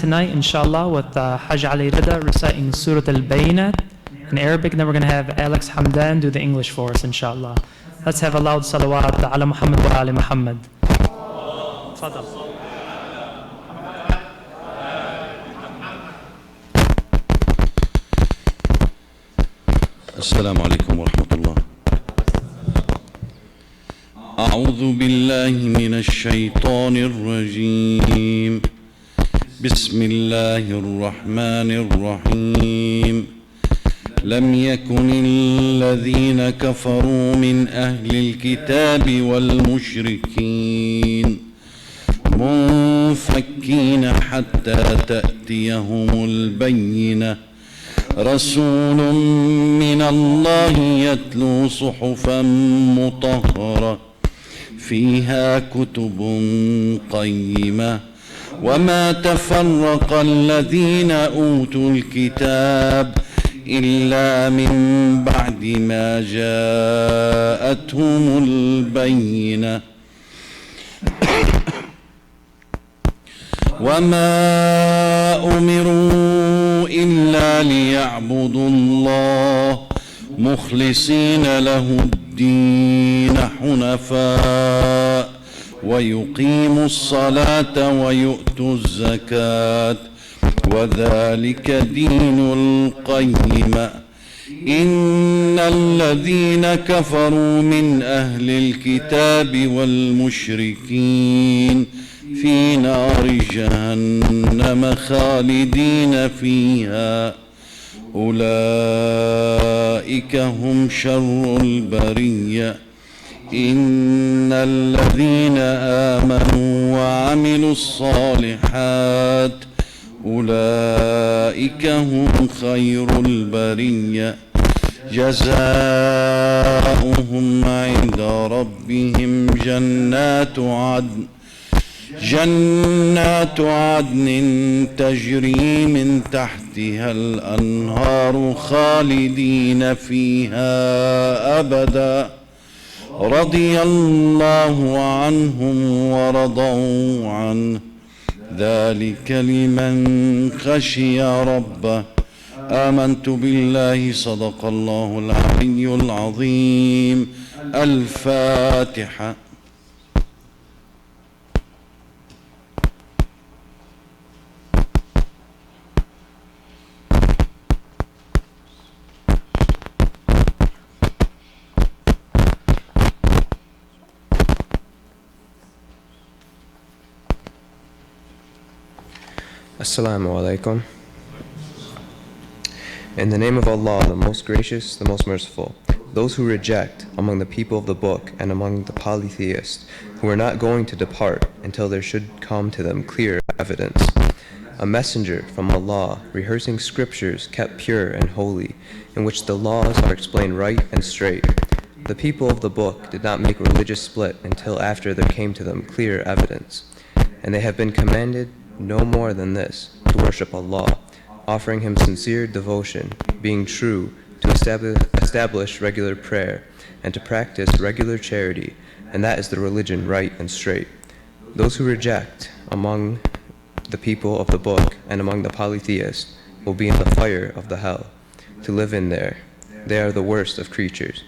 tonight, inshallah, with Hajj Ali Rida reciting Surah Al-Bayinat in Arabic. Then we're going to have Alex Hamdan do the English for us, inshallah. Let's have a loud salawat ala Muhammad wa ali Muhammad. Fadal. السلام عليكم ورحمة الله. أعوذ بالله من الشيطان الرجيم. بسم الله الرحمن الرحيم. لم يكن الذين كفروا من أهل الكتاب والمشركين منفكين حتى تأتيهم البينة رسول من الله يتلو صحفا مطهرة فيها كتب قيمة وما تفرق الذين أوتوا الكتاب إلا من بعد ما جاءتهم البينة وما أمروا إلا ليعبدوا الله مخلصين له الدين حنفاء ويقيموا الصلاة ويؤتوا الزكاة وذلك دين القيمة إن الذين كفروا من أهل الكتاب والمشركين في نار جهنم خالدين فيها أولئك هم شر البرية إن الذين آمنوا وعملوا الصالحات أولئك هم خير البرية جزاؤهم عند ربهم جنات عدن تجري من تحتها الأنهار خالدين فيها أبدا رضي الله عنهم ورضوا عنه ذلك لمن خشي ربه آمنت بالله صدق الله العلي العظيم. الفاتحة. Assalamu alaikum. In the name of Allah, the most gracious, the most merciful, those who reject among the people of the book and among the polytheists, who are not going to depart until there should come to them clear evidence, a messenger from Allah rehearsing scriptures kept pure and holy, in which the laws are explained right and straight. The people of the book did not make religious split until after there came to them clear evidence, and they have been commanded no more than this, to worship Allah, offering Him sincere devotion, being true, to establish regular prayer, and to practice regular charity, and that is the religion right and straight. Those who reject among the people of the book and among the polytheists will be in the fire of the hell, to live in there. They are the worst of creatures.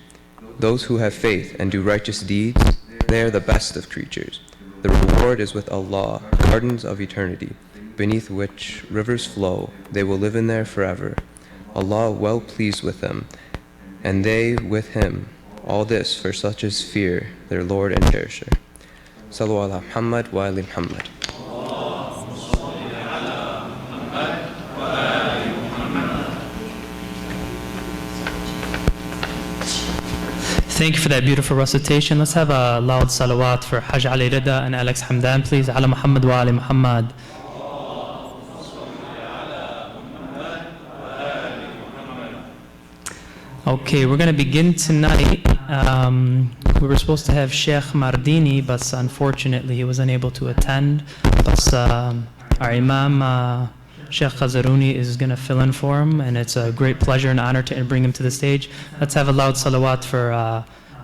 Those who have faith and do righteous deeds, they are the best of creatures. The reward is with Allah, gardens of eternity, beneath which rivers flow. They will live in there forever. Allah well pleased with them, and they with Him. All this for such as fear their Lord and Cherisher. Sallu ala Muhammad wa ali Muhammad. Thank you for that beautiful recitation. Let's have a loud salawat for Hajj Ali Rida and Alex Hamdan, please. Ala Muhammad wa ali Muhammad. Okay, we're going to begin tonight. We were supposed to have Sheikh Mardini, but unfortunately he was unable to attend. But our Imam, Sheikh Khazaruni, is going to fill in for him, and it's a great pleasure and honor to bring him to the stage. Let's have a loud salawat for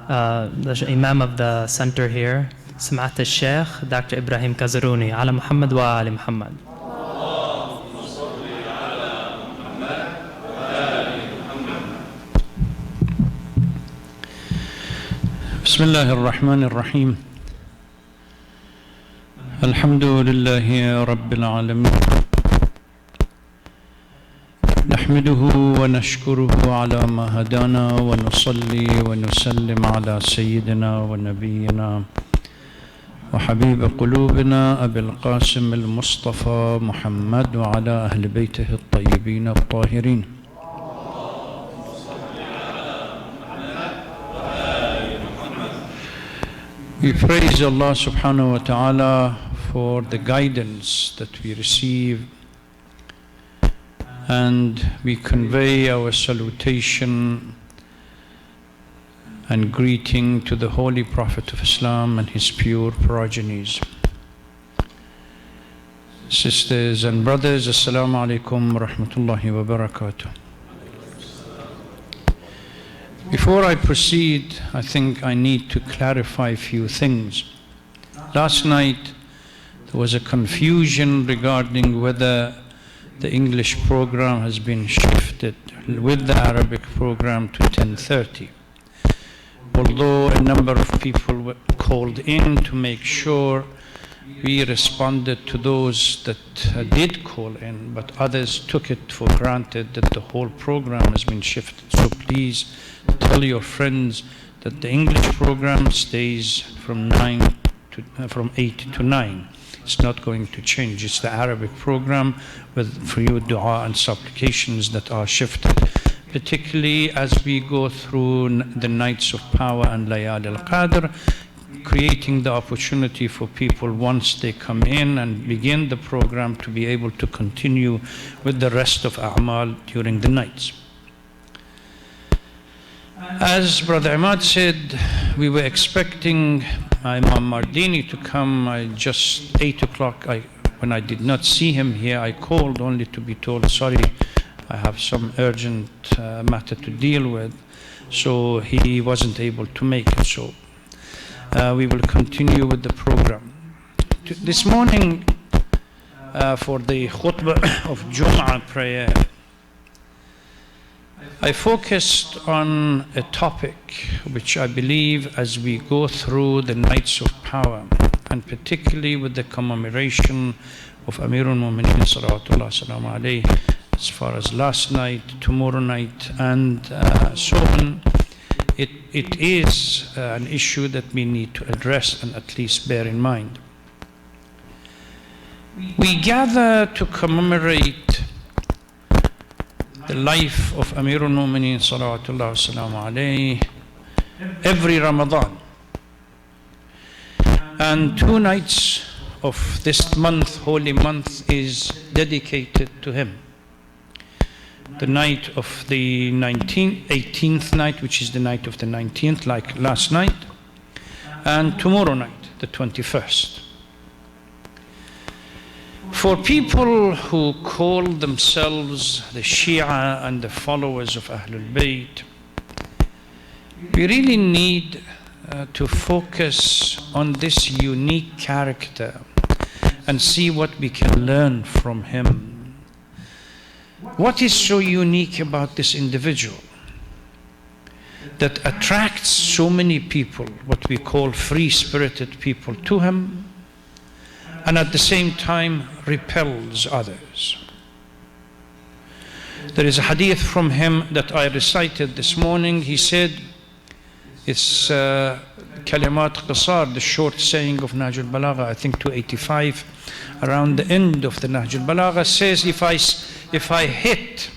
the Imam of the center here, Samaat al-Sheikh, Dr. Ibrahim Khazaruni. Ala Muhammad wa ali Muhammad. بسم الله الرحمن الرحيم الحمد لله رب العالمين نحمده ونشكره على ما هدانا ونصلي ونسلم على سيدنا ونبينا وحبيب قلوبنا أبي القاسم المصطفى محمد وعلى أهل بيته الطيبين الطاهرين. We praise Allah subhanahu wa ta'ala for the guidance that we receive, and we convey our salutation and greeting to the Holy Prophet of Islam and his pure progenies. Sisters and brothers, Assalamu alaikum wa rahmatullahi wa barakatuh. Before I proceed, I think I need to clarify a few things. Last night, there was a confusion regarding whether the English program has been shifted with the Arabic program to 10:30. Although a number of people were called in to make sure, we responded to those that did call in, but others took it for granted that the whole program has been shifted. So please tell your friends that the English program stays from 8 to 9. It's not going to change. It's the Arabic program for you dua and supplications that are shifted, particularly as we go through the nights of power and Layal al-Qadr, creating the opportunity for people once they come in and begin the program to be able to continue with the rest of A'mal during the nights. As Brother Ahmad said, we were expecting Imam Mardini to come. Just 8 o'clock, when I did not see him here, I called only to be told, sorry, I have some urgent matter to deal with. So he wasn't able to make it. So we will continue with the program. This morning, for the khutbah of Jum'ah prayer, I focused on a topic which I believe, as we go through the nights of power, and particularly with the commemoration of Amirul Mu'mineen Salawatullah Salamu Alayhi, as far as last night, tomorrow night, and so on, it is an issue that we need to address and at least bear in mind. We gather to commemorate the life of Amirul Mu'mineen Salawatullah Salamu Alayhi every Ramadan. And 2 nights of this month, holy month, is dedicated to him. The night of the 18th night, which is the night of the 19th, like last night, and tomorrow night, the 21st. For people who call themselves the Shia and the followers of Ahlul Bayt, we really need to focus on this unique character and see what we can learn from him. What is so unique about this individual that attracts so many people, what we call free-spirited people, to him, and at the same time repels others? There is a hadith from him that I recited this morning. He said, it's Kalimat Qasar, the short saying of Nahj al-Balagha, I think 285, around the end of the Nahj al-Balagha, says, if I hit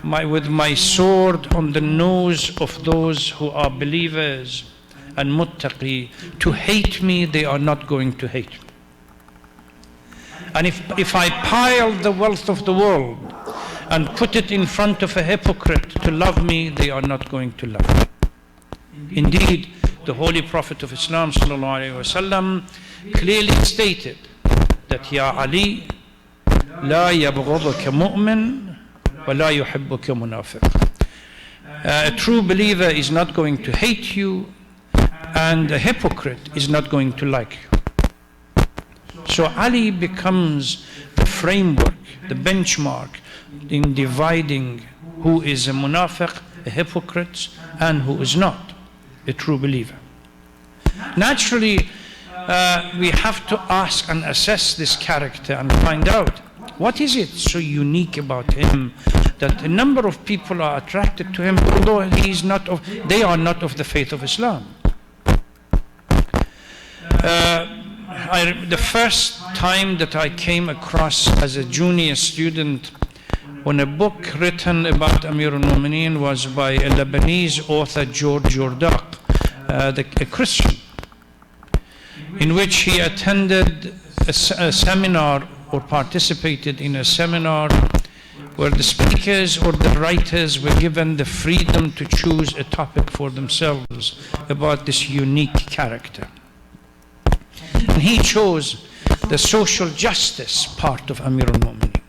with my sword on the nose of those who are believers and muttaqi to hate me, they are not going to hate me. And if I pile the wealth of the world and put it in front of a hypocrite to love me, they are not going to love me. Indeed, the Holy Prophet of Islam sallallahu alaihi wasallam clearly stated that Ya Ali, la yabghaduka mu'min wa la yuhibbuka munafiq. A true believer is not going to hate you, and a hypocrite is not going to like you. So Ali becomes the framework, the benchmark in dividing who is a munafiq, a hypocrite, and who is not a true believer. Naturally, we have to ask and assess this character and find out what is it so unique about him that a number of people are attracted to him, although they are not of the faith of Islam. The first time that I came across as a junior student on a book written about Amir al-Mu'mineen was by a Lebanese author, George Jordak, a Christian, in which he attended a seminar or participated in a seminar where the speakers or the writers were given the freedom to choose a topic for themselves about this unique character. And he chose the social justice part of Amir al-Mu'mineen.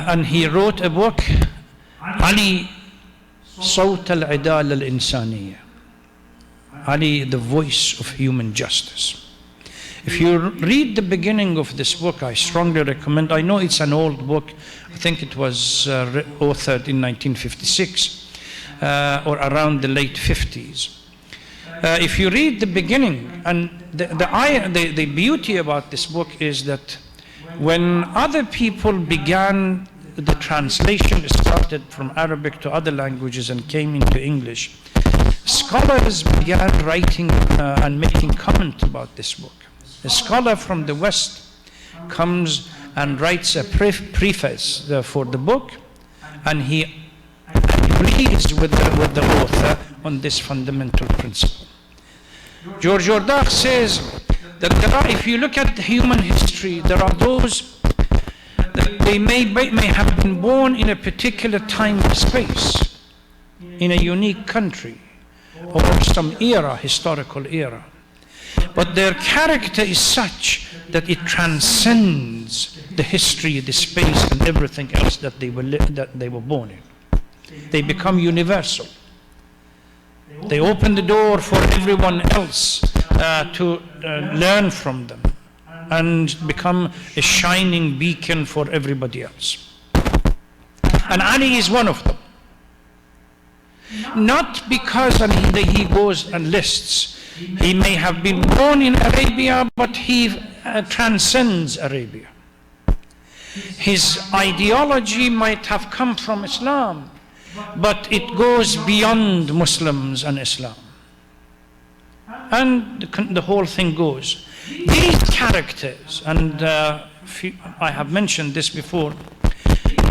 And he wrote a book, Ali Sawt al-Idal al-Insaniya, Ali, the voice of human justice. If you read the beginning of this book, I strongly recommend. I know it's an old book. I think it was authored in 1956 or around the late 50s. If you read the beginning, and the beauty about this book is that when other people began, the translation started from Arabic to other languages and came into English, scholars began writing and making comment about this book. A scholar from the West comes and writes a preface for the book, and he agrees with the author on this fundamental principle. George Jordak says that if you look at human history, there are those that they may have been born in a particular time and space, in a unique country, or some era, historical era. But their character is such that it transcends the history, the space, and everything else that they were born in. They become universal. They open the door for everyone else to learn from them and become a shining beacon for everybody else. And Ali is one of them. Not because he goes and lists. He may have been born in Arabia, but he transcends Arabia. His ideology might have come from Islam, but it goes beyond Muslims and Islam. And the whole thing goes. These characters, and I have mentioned this before,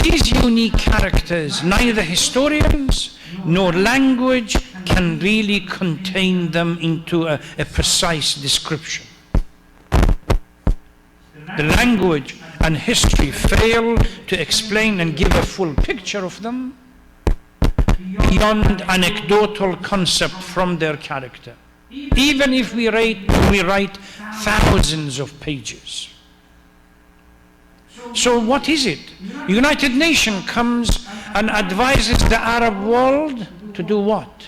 these unique characters, neither historians nor language can really contain them into a precise description. The language and history fail to explain and give a full picture of them beyond anecdotal concept from their character, even if we write thousands of pages. So what is it? United Nations comes and advises the Arab world to do what?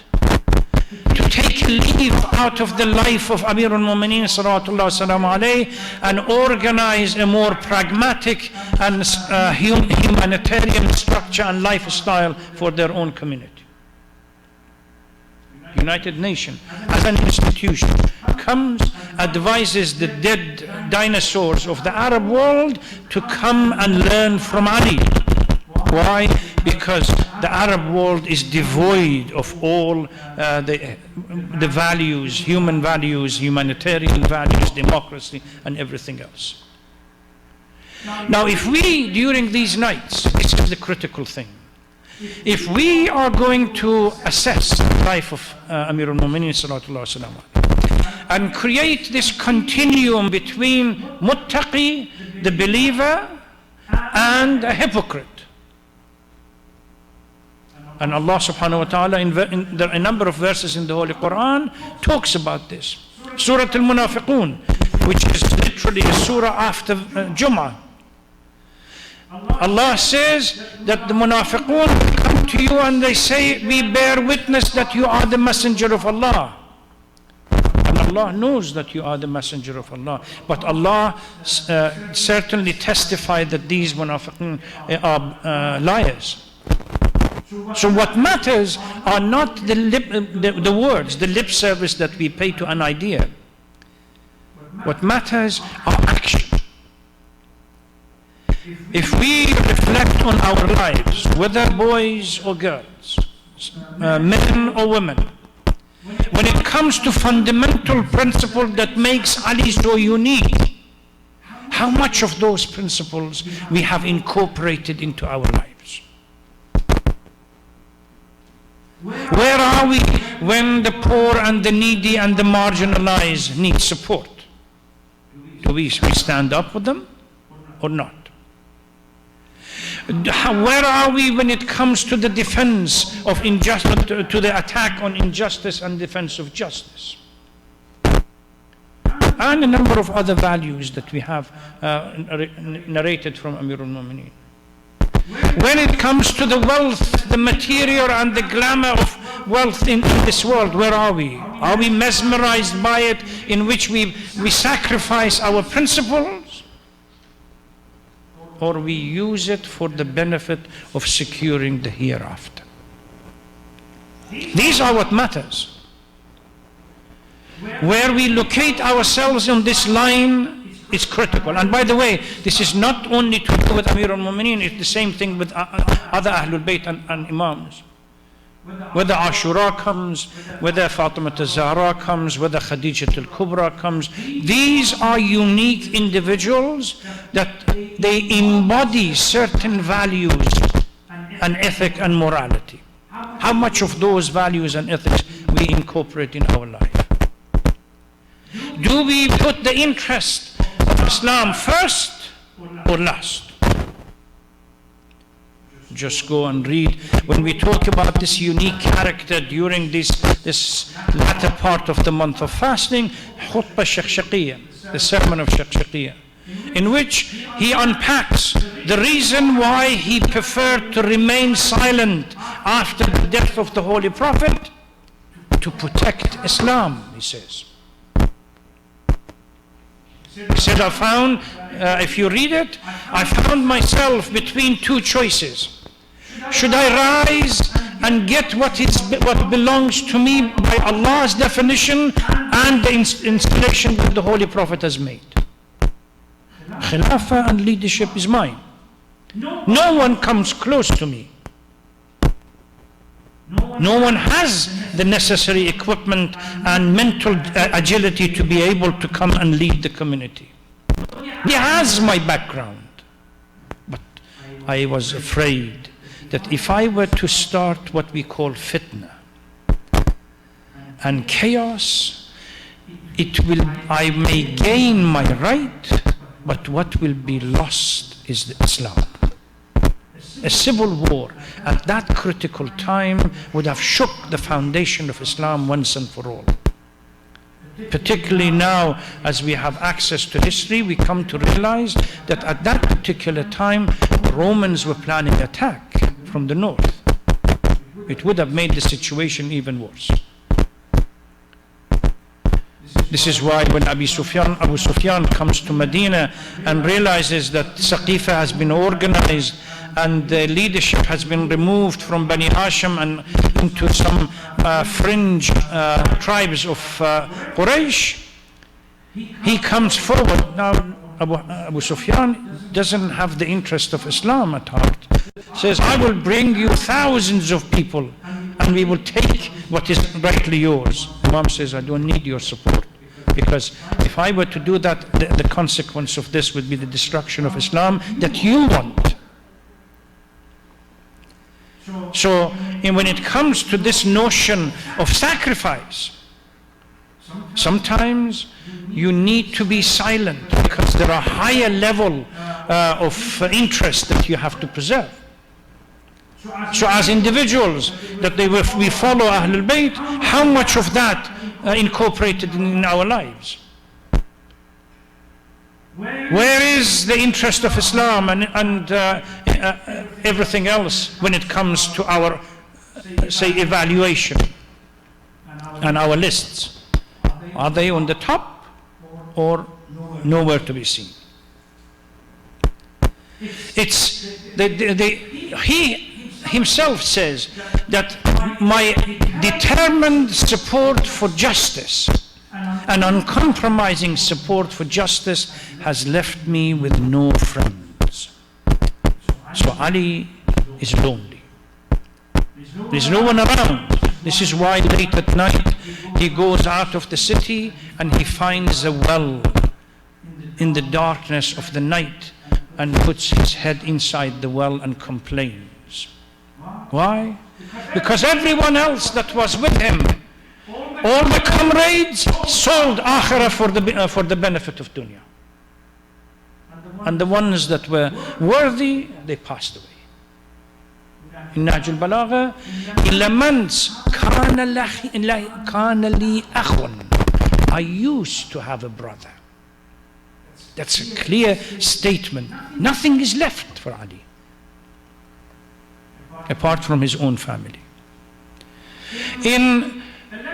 To take a leaf out of the life of Amir al-Mu'mineen salawatullah salamu alayhi and organize a more pragmatic and humanitarian structure and lifestyle for their own community. United Nations, as an institution, comes, advises the dead dinosaurs of the Arab world to come and learn from Ali. Why? Because the Arab world is devoid of all the values, human values, humanitarian values, democracy, and everything else. Now, if we, during these nights, this is the critical thing, if we are going to assess the life of Amir al-Mu'mineen sallallahu alaihi wasallam and create this continuum between muttaqi, the believer, and a hypocrite, and Allah subhanahu wa ta'ala in a number of verses in the Holy Quran talks about this. Surah Al-Munafiqun, which is literally a surah after Jum'ah. Allah says that the Munafiqun come to you and they say, we bear witness that you are the messenger of Allah. And Allah knows that you are the messenger of Allah. But Allah certainly testified that these Munafiqun are liars. So what matters are not the words, the lip service that we pay to an idea. What matters are action. If we reflect on our lives, whether boys or girls, men or women, when it comes to fundamental principle that makes Ali so unique, how much of those principles we have incorporated into our lives? Where are we when the poor and the needy and the marginalized need support? Do we stand up for them or not? Where are we when it comes to the defense of injustice, to the attack on injustice and defense of justice? And a number of other values that we have narrated from Amir al-Mu'mineen. When it comes to the wealth, the material and the glamour of wealth in this world, where are we? Are we mesmerized by it, in which we sacrifice our principles? Or we use it for the benefit of securing the hereafter? These are what matters. Where we locate ourselves on this line is critical. And by the way, this is not only to do with Amir al-Mu'mineen, it's the same thing with other Ahlul Bayt and Imams. Whether Ashura comes, whether Fatima al-Zahra comes, whether Khadijat al-Kubra comes, these are unique individuals that they embody certain values and ethic and morality. How much of those values and ethics we incorporate in our life? Do we put the interest of Islam first or last? Just go and read. When we talk about this unique character during this latter part of the month of fasting, Khutbah Sheikh Shaqiyya, the sermon of Sheikh Shaqiyya, in which he unpacks the reason why he preferred to remain silent after the death of the Holy Prophet, to protect Islam, he says. He said, I found, if you read it, I found myself between two choices. Should I rise and get what belongs to me by Allah's definition and the installation that the Holy Prophet has made? Khilafah and leadership is mine. No one comes close to me. No one has the necessary equipment and mental agility to be able to come and lead the community. He has my background. But I was afraid that if I were to start what we call fitna and chaos, I may gain my right, but what will be lost is the Islam. A civil war at that critical time would have shook the foundation of Islam once and for all. Particularly now, as we have access to history, we come to realize that at that particular time, the Romans were planning attack from the north. It would have made the situation even worse. This is why when Abu Sufyan comes to Medina and realizes that Saqifah has been organized and the leadership has been removed from Bani Hashim and into some fringe tribes of Quraysh, he comes forward. Now Abu Sufyan doesn't have the interest of Islam at heart. Says, I will bring you thousands of people and we will take what is rightly yours. Imam says, I don't need your support, because if I were to do that, the consequence of this would be the destruction of Islam that you want. So when it comes to this notion of sacrifice, sometimes you need to be silent because there are higher level of interest that you have to preserve. So as individuals that we follow Ahlul Bayt, how much of that incorporated in our lives? Where is the interest of Islam and everything else when it comes to our, say, evaluation and our lists? Are they on the top or nowhere to be seen? himself says that my determined support for justice and uncompromising support for justice has left me with no friends. So Ali is lonely. There's no one around. This is why late at night he goes out of the city and he finds a well in the darkness of the night and puts his head inside the well and complains. Why? Because everyone else that was with him, all the comrades, sold akhirah for the benefit of dunya. And the ones that were worthy, they passed away. In Nahj al-Balagha, he laments, كَانَ لِي أَخٌ. I used to have a brother. That's a clear statement. Nothing is left for Ali, apart from his own family. In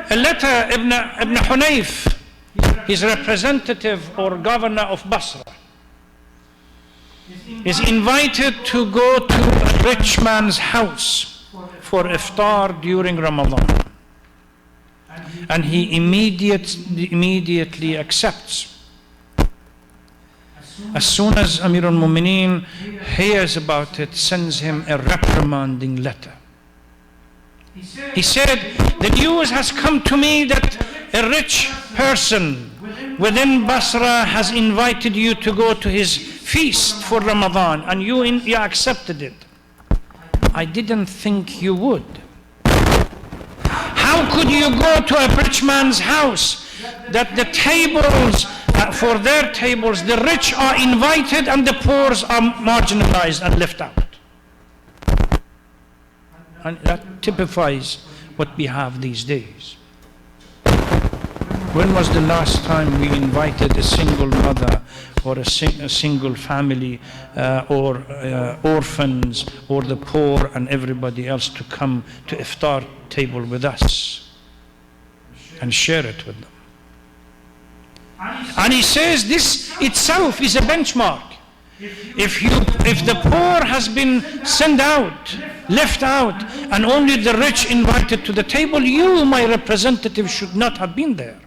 a letter, Ibn Hunayf, his representative or governor of Basra, is invited to go to a rich man's house for iftar during Ramadan. And he immediately accepts. As soon as Amir al-Mu'mineen hears about it, sends him a reprimanding letter. He said, the news has come to me that a rich person within Basra has invited you to go to his feast for Ramadan, and you accepted it. I didn't think you would. How could you go to a rich man's house that the tables, for their tables, the rich are invited and the poor are marginalized and left out? And that typifies what we have these days. When was the last time we invited a single mother or a single family or orphans or the poor and everybody else to come to iftar table with us and share it with them? And he says this itself is a benchmark. If the poor has been sent out, left out, and only the rich invited to the table, you, my representative, should not have been there.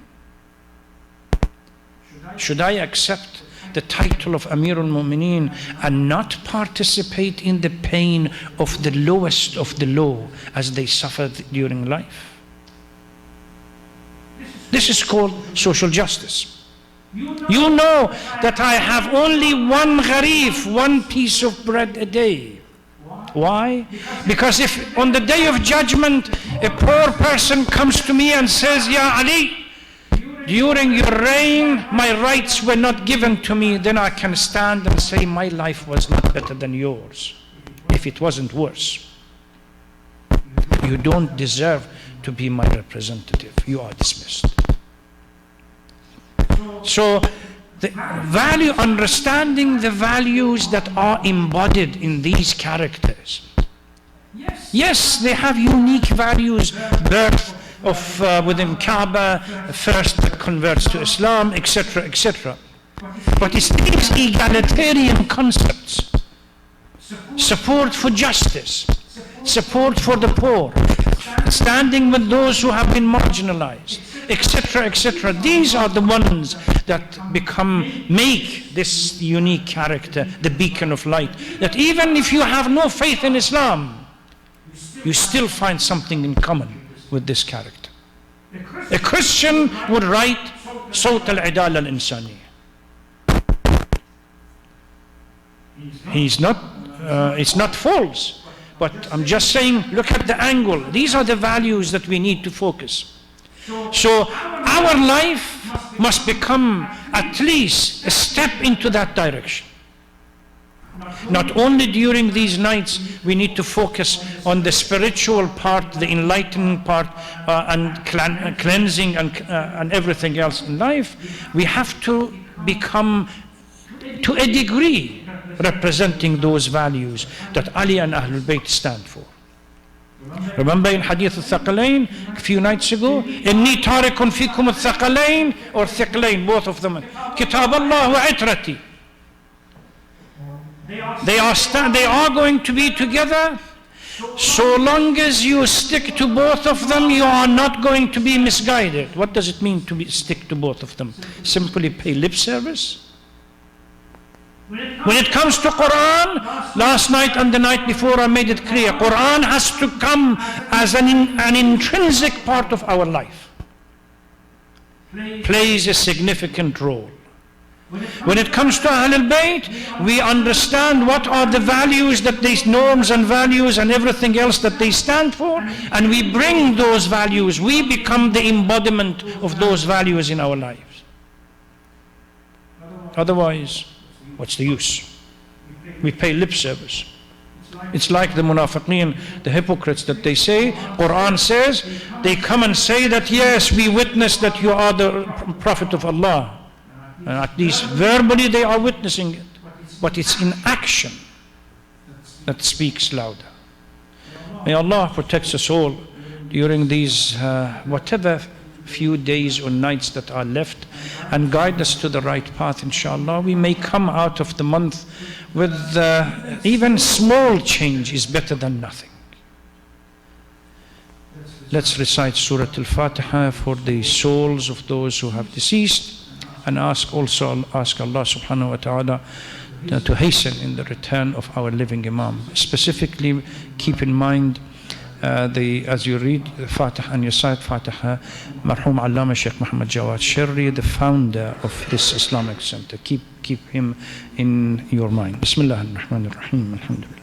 Should I accept the title of Amir al-Mu'mineen and not participate in the pain of the lowest of the low as they suffered during life? This is called social justice. You know that I have only one gharif, one piece of bread a day. Why? Because if on the day of judgment a poor person comes to me and says, Ya Ali, during your reign my rights were not given to me, then I can stand and say my life was not better than yours, if it wasn't worse. You don't deserve to be my representative. You are dismissed. So the value, understanding the values that are embodied in these characters. Yes, they have unique values, birth of within Kaaba, first converts to Islam, etc., etc. But it's these egalitarian concepts, support for justice, support for the poor, standing with those who have been marginalized, etc., etc. These are the ones that make this unique character the beacon of light. That even if you have no faith in Islam, you still find something in common with this character. A Christian would write Sawt al-Idala al-Insani. It's not false, but I'm just saying, look at the angle. These are the values that we need to focus. So our life must become at least a step into that direction. Not only during these nights, we need to focus on the spiritual part, the enlightening part, and cleansing and everything else in life. We have to become, to a degree, representing those values that Ali and Ahlul Bayt stand for. Remember in Hadith al-Thaqalain a few nights ago, إِنِّي تَارِكٌ فِيكُمُ الثَّقَلَيْن or Thaqalain, both of them. كِتَابَ اللَّهُ وَعِتْرَتِي. They are going to be together, So long as you stick to both of them, you are not going to be misguided. What does it mean to stick to both of them? Simply pay lip service? When it comes to Quran, last night and the night before I made it clear, Quran has to come as an intrinsic part of our life. Plays a significant role. When it comes to Ahlul Bayt, we understand what are the values that these norms and values and everything else that they stand for, and we bring those values. We become the embodiment of those values in our lives. Otherwise, what's the use? We pay lip service. It's like the munafiqeen, the hypocrites that they say, Quran says, they come and say that yes, we witness that you are the Prophet of Allah. And at least verbally they are witnessing it. But it's in action that speaks louder. May Allah protect us all during these whatever few days or nights that are left, and guide us to the right path, inshallah. We may come out of the month with even small change is better than nothing. Let's recite Surah Al-Fatiha for the souls of those who have deceased, and ask Allah subhanahu wa ta'ala to hasten in the return of our living Imam. Specifically, keep in mind as you read the Fatiha and you recite Fatiha, Marhum Allama Sheikh Muhammad Jawad Sharri, the founder of this Islamic center. Keep him in your mind. Bismillah ar-Rahman ar-Rahim. Alhamdulillah.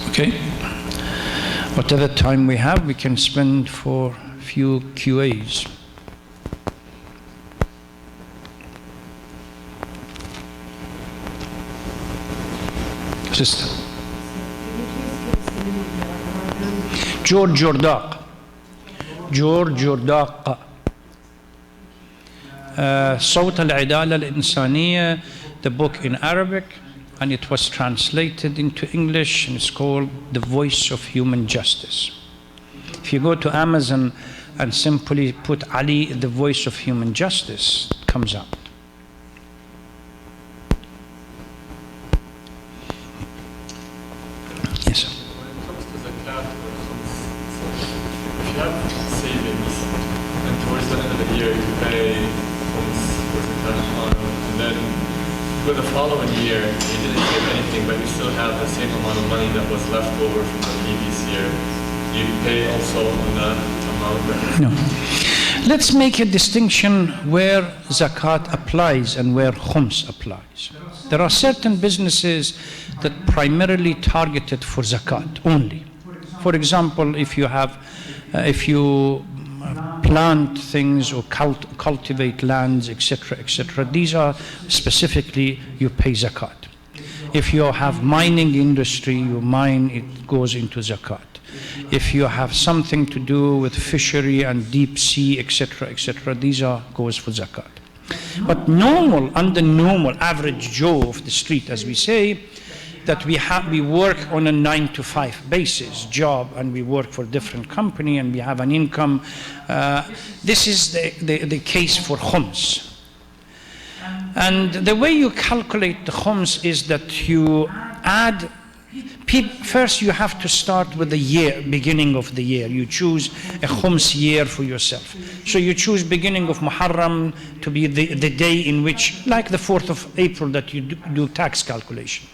Okay. Whatever time we have, we can spend for a few QAs. Sister. George Jordaq. صوت العدالة الإنسانية, the book in Arabic, and it was translated into English, and it's called The Voice of Human Justice. If you go to Amazon and simply put Ali, The Voice of Human Justice, it comes up. Yes, sir. When it comes to zakat, if you have savings and towards the end of the year you pay for zakat and then for the following year you didn't give anything but you still have the same amount of money that was left over from the previous year, you pay also on that amount? No. Let's make a distinction where zakat applies and where khums applies. There are certain businesses that primarily targeted for zakat only. For example, if you plant things or cultivate lands, etc., these are specifically, you pay zakat. If you have mining industry, you mine, it goes into zakat. If you have something to do with fishery and deep sea, etc., these goes for zakat. But under normal average Joe of the street, as we say, that we work on a 9-to-5 basis job, and we work for a different company, and we have an income. This is the case for khums. And the way you calculate the khums is that you add, first you have to start with the year, beginning of the year. You choose a khums year for yourself. So you choose beginning of Muharram to be the day in which, like the 4th of April that you do tax calculation.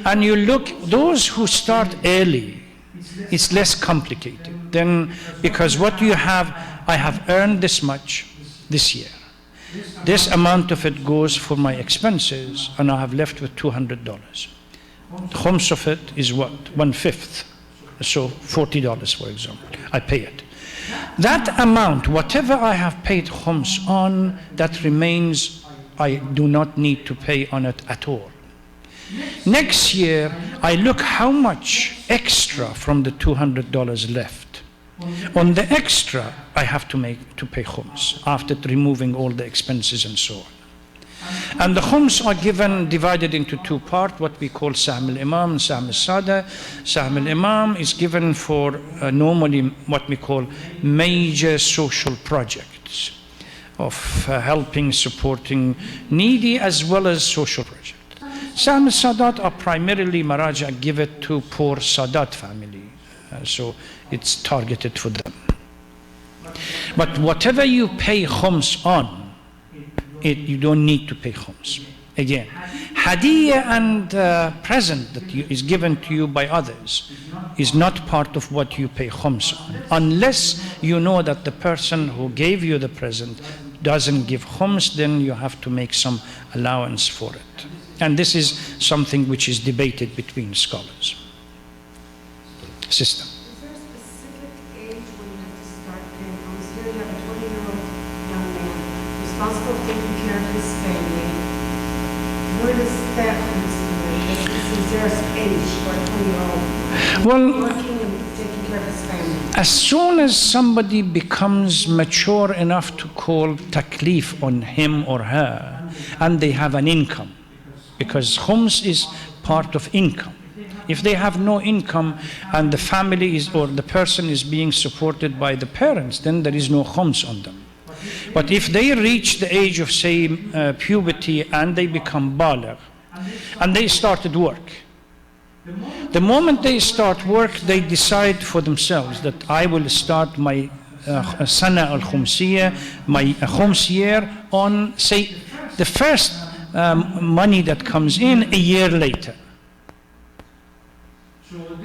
And you look, those who start early, it's less complicated. Then, because what you have, I have earned this much this year. This amount of it goes for my expenses, and I have left with $200. The khums of it is what? 1/5. So $40, for example. I pay it. That amount, whatever I have paid khums on, that remains, I do not need to pay on it at all. Next year, I look how much extra from the $200 left. On the extra, I have to pay khums after removing all the expenses and so on. And the khums are given, divided into two parts, what we call Sahm al-Imam and Sahm al-Sada. Sahm al-Imam is given for normally what we call major social projects of helping, supporting needy as well as social projects. Sahm al-Sadat are primarily Maraja give it to poor Sadat family, so it's targeted for them. But whatever you pay khums on, you don't need to pay khums. Again, hadiyah and present that is given to you by others is not part of what you pay khums on, unless you know that the person who gave you the present doesn't give khums, then you have to make some allowance for it. And this is something which is debated between scholars. Sister. Is there a specific age when you have to start paying khums? Here you have a 20-year-old young man responsible for taking care of his family. Where does that come into? Is there an age for a 20-year-old working and taking care of his family? As soon as somebody becomes mature enough to call taklif on him or her, and they have an income, because khums is part of income. If they have no income and the family is, or the person is being supported by the parents, then there is no khums on them. But if they reach the age of, say, puberty and they become baligh, and they started work, the moment they start work, they decide for themselves that I will start my sana al-khumsiyya, my khums year on, say, the first money that comes in a year later.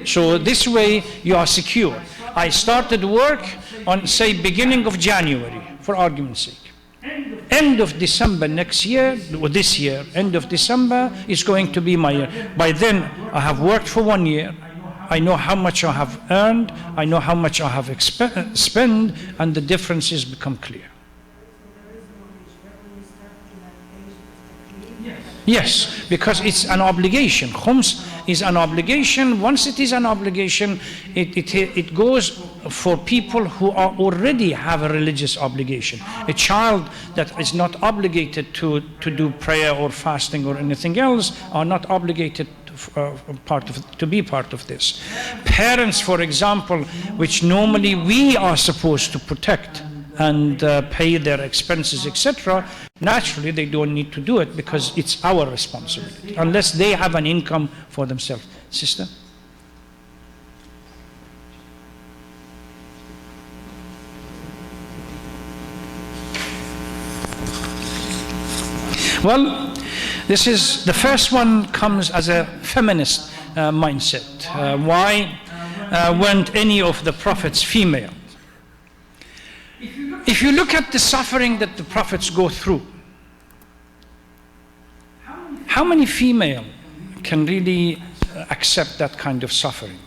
So this way you are secure. I started work on, say, beginning of January, for argument's sake. End of December next year, or this year, end of December is going to be my year. By then, I have worked for 1 year. I know how much I have earned. I know how much I have spent, and the differences become clear. Yes, because it's an obligation. Khums is an obligation. Once it is an obligation, it goes for people who are already have a religious obligation. A child that is not obligated to do prayer or fasting or anything else are not obligated to be part of this. Parents, for example, which normally we are supposed to protect and pay their expenses, etc., naturally they don't need to do it because it's our responsibility, unless they have an income for themselves. Sister? Well, this is, the first one comes as a feminist mindset. Why weren't any of the prophets female? If you look at the suffering that the prophets go through, how many female can really accept that kind of suffering?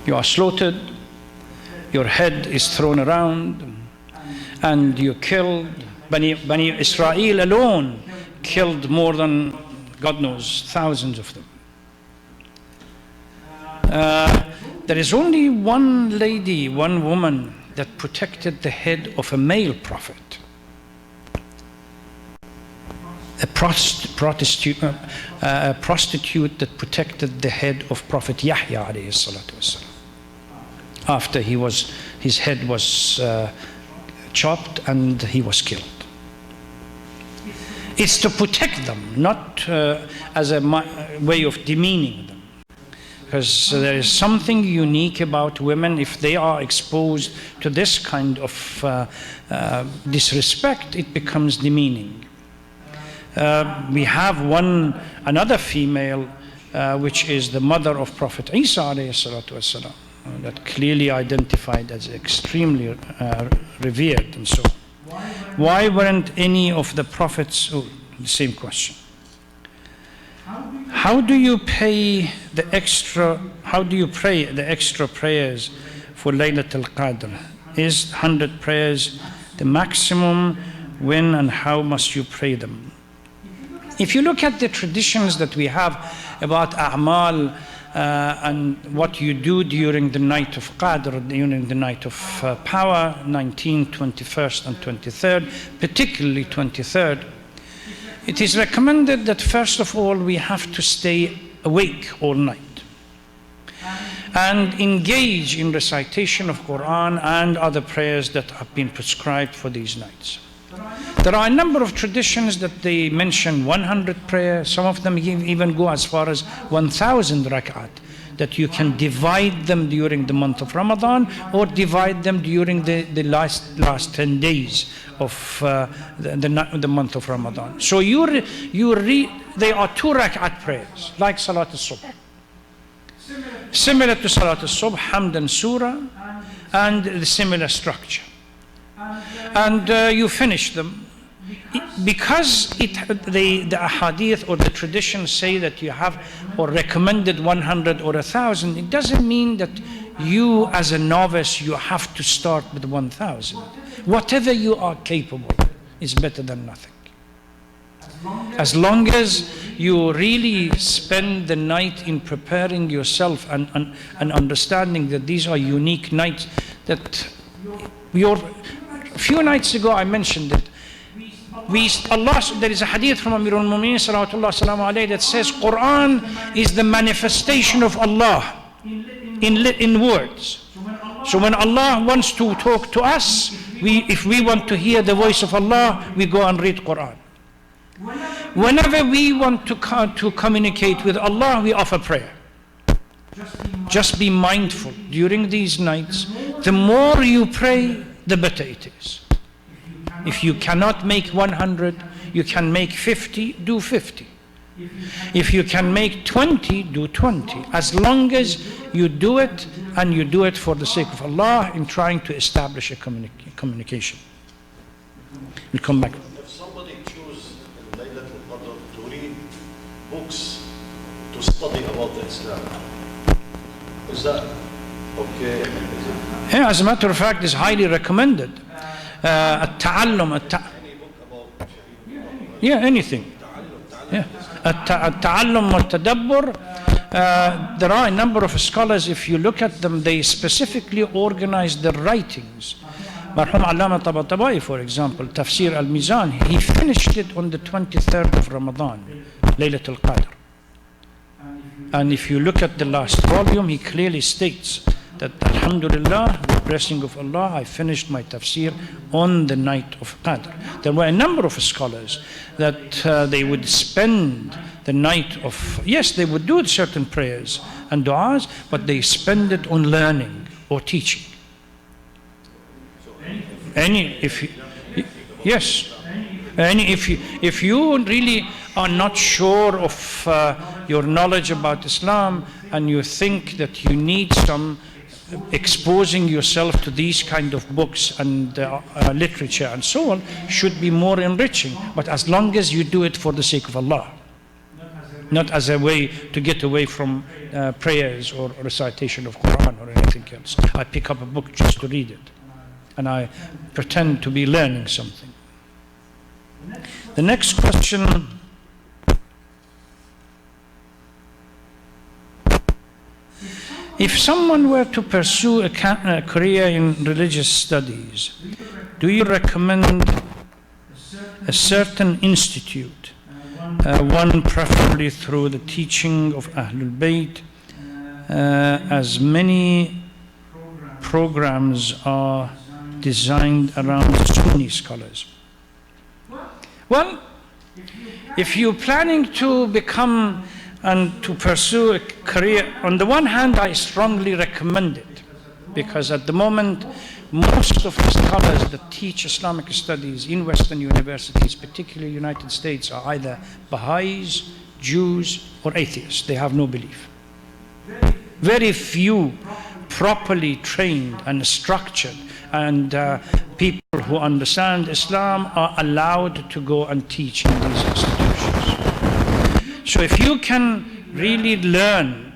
You are slaughtered, your head is thrown around, and you're killed. Bani Israel alone killed more than, God knows, thousands of them. There is only one lady, one woman that protected the head of a male prophet. A prostitute that protected the head of Prophet Yahya alayhi salatu wasalam. After his head was chopped and he was killed. It's to protect them, not as a way of demeaning them. Because there is something unique about women. If they are exposed to this kind of disrespect, it becomes demeaning. We have another female, which is the mother of Prophet Isa alayhi salatu wasalam, that clearly identified as extremely revered and so on. Why weren't any of the prophets, the same question. How do you pray the extra prayers for Laylatul Qadr? Is 100 prayers the maximum? When and how must you pray them? If you look at the traditions that we have about A'mal and what you do during the night of Qadr, during the night of power, 19th, 21st, and 23rd, particularly 23rd, it is recommended that first of all we have to stay awake all night and engage in recitation of Quran and other prayers that have been prescribed for these nights. There are a number of traditions that they mention 100 prayers. Some of them even go as far as 1,000 rak'at, that you can divide them during the month of Ramadan or divide them during the last 10 days of the month of Ramadan. So they are 2 rak'at prayers, like Salat al-Subh. Similar to Salat al-Subh, Hamd and Surah, and the similar structure. And you finish them. Because the ahadith or the traditions say that you have or recommended 100 or 1,000, it doesn't mean that you as a novice, you have to start with 1,000. Whatever you are capable is better than nothing. As long as you really spend the night in preparing yourself and understanding that these are unique nights, that a few nights ago I mentioned it. There is a hadith from Amir al-Mu'mineen salawatullah salamu alayhi that says Quran is the manifestation of Allah in words. So when Allah wants to talk to us, if we want to hear the voice of Allah, we go and read Quran. Whenever we want to communicate with Allah, we offer prayer. Just be mindful during these nights. The more you pray, the better it is. If you cannot make 100, you can make 50, do 50. If you can make 20, do 20. As long as you do it, and you do it for the sake of Allah in trying to establish a communication. We'll come back. If somebody chooses in Laylatul Qadr to read books to study about Islam, is that okay? Yeah, as a matter of fact, it's highly recommended. التعلم yeah, anything. Yeah. التعلم والتدبر. There are a number of scholars, if you look at them, they specifically organize their writings. Marhum Allama Tabatabai, for example, Tafsir al-Mizan, he finished it on the 23rd of Ramadan, Laylatul Qadr. And if you look at the last volume, he clearly states that Alhamdulillah, with the blessing of Allah, I finished my tafsir on the night of Qadr. There were a number of scholars that they would spend the night of, yes, they would do certain prayers and du'as, but they spend it on learning or teaching. If you really are not sure of your knowledge about Islam and you think that you need some exposing yourself to these kind of books and literature and so on, should be more enriching, but as long as you do it for the sake of Allah, not as a way to get away from prayers or recitation of Quran or anything else. I pick up a book just to read it and I pretend to be learning something. The next question, if someone were to pursue a career in religious studies, do you recommend a certain institute, one preferably through the teaching of Ahlul Bayt, as many programs are designed around Sunni scholars? Well, if you're planning to become and to pursue a career, on the one hand, I strongly recommend it, because at the moment, most of the scholars that teach Islamic studies in Western universities, particularly United States, are either Baha'is, Jews, or atheists. They have no belief. Very few properly trained and structured and people who understand Islam are allowed to go and teach in these institutions. So if you can really learn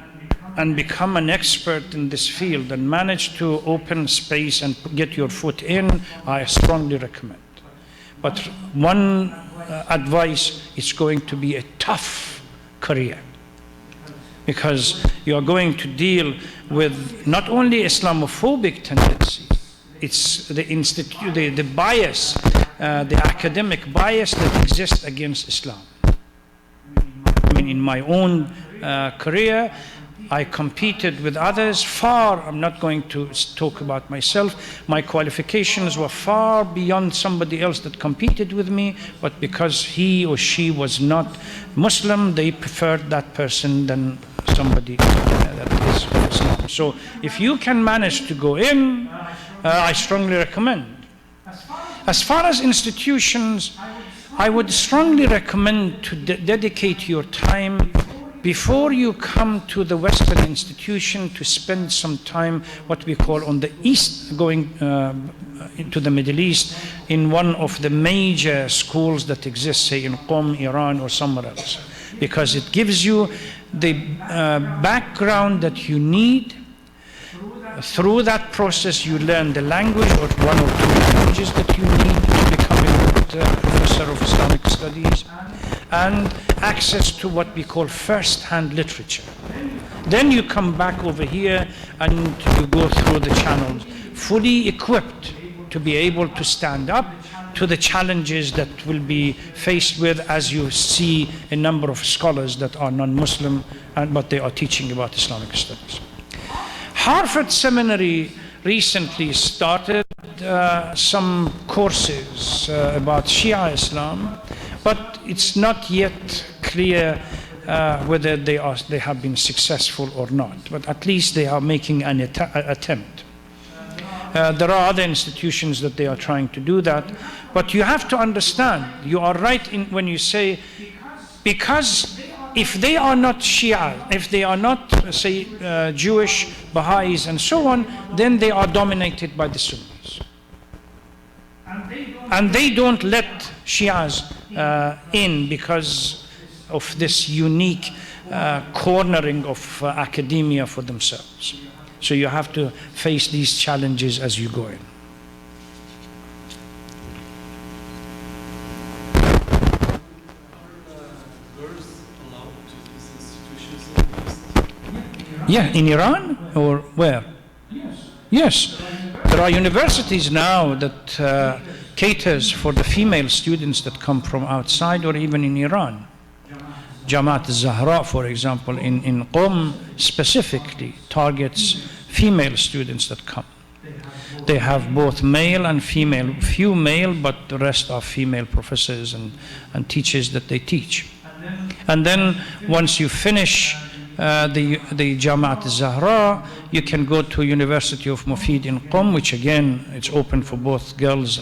and become an expert in this field and manage to open space and get your foot in, I strongly recommend. But one advice, it's going to be a tough career. because you are going to deal with not only Islamophobic tendency, it's the bias, the academic bias that exists against Islam. I mean, in my own career, I competed with others far, I'm not going to talk about myself, my qualifications were far beyond somebody else that competed with me, but because he or she was not Muslim, they preferred that person than somebody that is Islam. So if you can manage to go in, I strongly recommend. As far as institutions, I would strongly recommend to dedicate your time before you come to the Western institution to spend some time, what we call on the East, going into the Middle East, in one of the major schools that exist, say in Qom, Iran, or somewhere else. Because it gives you the background that you need. Through that process, you learn the language, or one or two languages that you need to become a good professor of Islamic studies, and access to what we call first-hand literature. Then you come back over here and you go through the channels, fully equipped to be able to stand up to the challenges that will be faced with as you see a number of scholars that are non-Muslim, but they are teaching about Islamic studies. Harvard Seminary recently started some courses about Shia Islam, but it's not yet clear whether they have been successful or not. But at least they are making an attempt. There are other institutions that they are trying to do that. But you have to understand, you are right when you say, because if they are not Shia, if they are not, say, Jewish, Baha'is, and so on, then they are dominated by the Sunnis. And they don't let Shias in because of this unique cornering of academia for themselves. So you have to face these challenges as you go in. Yeah, in Iran or where? Yes. There are universities now that caters for the female students that come from outside or even in Iran. Jamaat al-Zahra, for example, in Qom specifically targets female students that come. They have both male and female, few male, but the rest are female professors and teachers that they teach. And then once you finish the Jamaat al-Zahra, you can go to University of Mufid in Qom, which again, it's open for both girls,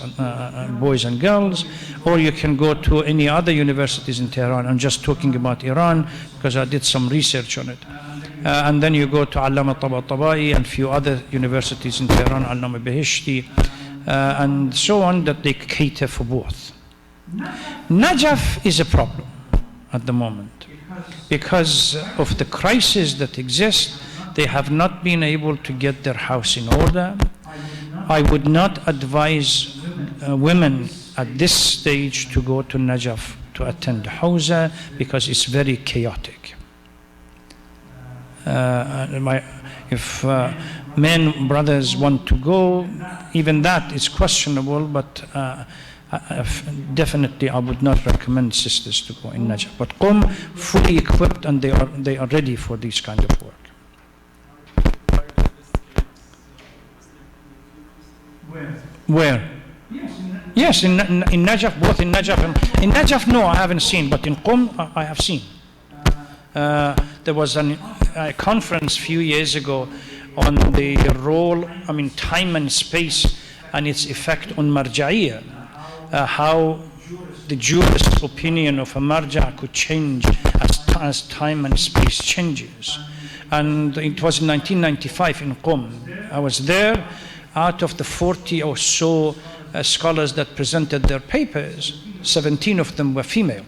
boys and girls, or you can go to any other universities in Tehran. I'm just talking about Iran because I did some research on it. And then you go to Allama Tabatabai and a few other universities in Tehran, Allama Beheshti, and so on, that they cater for both. Najaf is a problem at the moment. Because of the crisis that exists, they have not been able to get their house in order. I would not advise women at this stage to go to Najaf to attend Hawza because it's very chaotic. If men, brothers want to go, even that is questionable, but definitely I would not recommend sisters to go in Najaf. But Qom, fully equipped, and they are ready for this kind of work. Where? Yes, in Najaf, both in Najaf and in Najaf. No, I haven't seen, but in Qom I have seen. There was a conference a few years ago on the role, time and space, and its effect on marja'iyya. How the Jewish opinion of a marja' could change as time and space changes. And it was in 1995 in Qom. I was there. Out of the 40 or so scholars that presented their papers, 17 of them were female.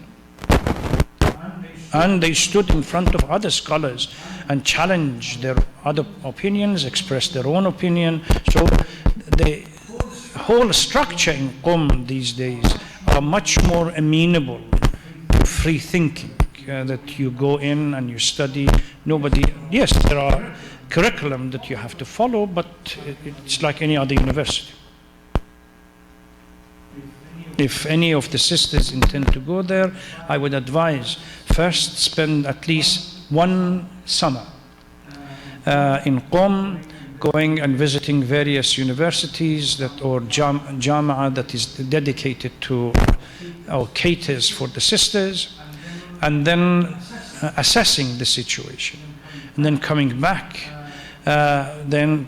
And they stood in front of other scholars and challenged their other opinions, expressed their own opinion. So the whole structure in Qom these days are much more amenable to free thinking. that you go in and you study. Nobody, yes, there are curriculum that you have to follow, but it's like any other university. If any of the sisters intend to go there, I would advise first spend at least one summer in Qom, going and visiting various universities or Jama'ah that is dedicated to or caters for the sisters, and then assessing the situation, and then coming back, then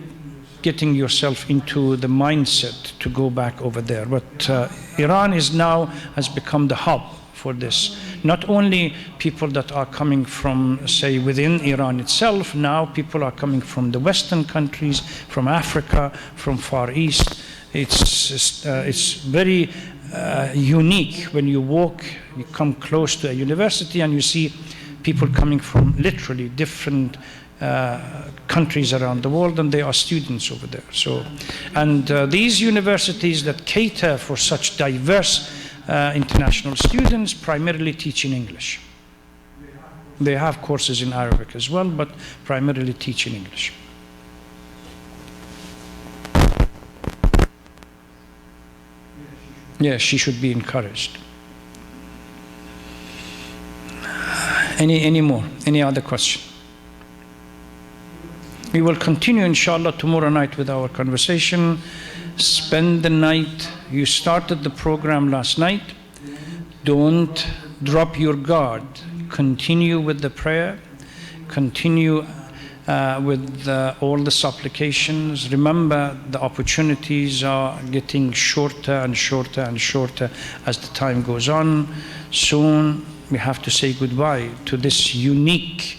getting yourself into the mindset to go back over there. But Iran has become the hub for this. Not only people that are coming from, say, within Iran itself, now people are coming from the Western countries, from Africa, from Far East. It's very unique when you walk, you come close to a university and you see people coming from literally different countries around the world, and they are students over there. So, and these universities that cater for such diverse international students primarily teach in English. They have courses in Arabic as well, but primarily teach in English. Yes, she should be encouraged. Any more? Any other question? We will continue, inshallah, tomorrow night with our conversation. Spend the night. You started the program last night. Don't drop your guard. Continue with the prayer. Continue with all the supplications. Remember, the opportunities are getting shorter and shorter and shorter as the time goes on. Soon we have to say goodbye to this unique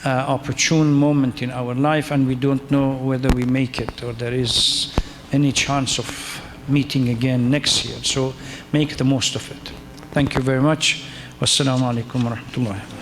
opportune moment in our life, and we don't know whether we make it or there is any chance of meeting again next year. So make the most of it. Thank you very much. Wassalamu alaikum wa rahmatullahi.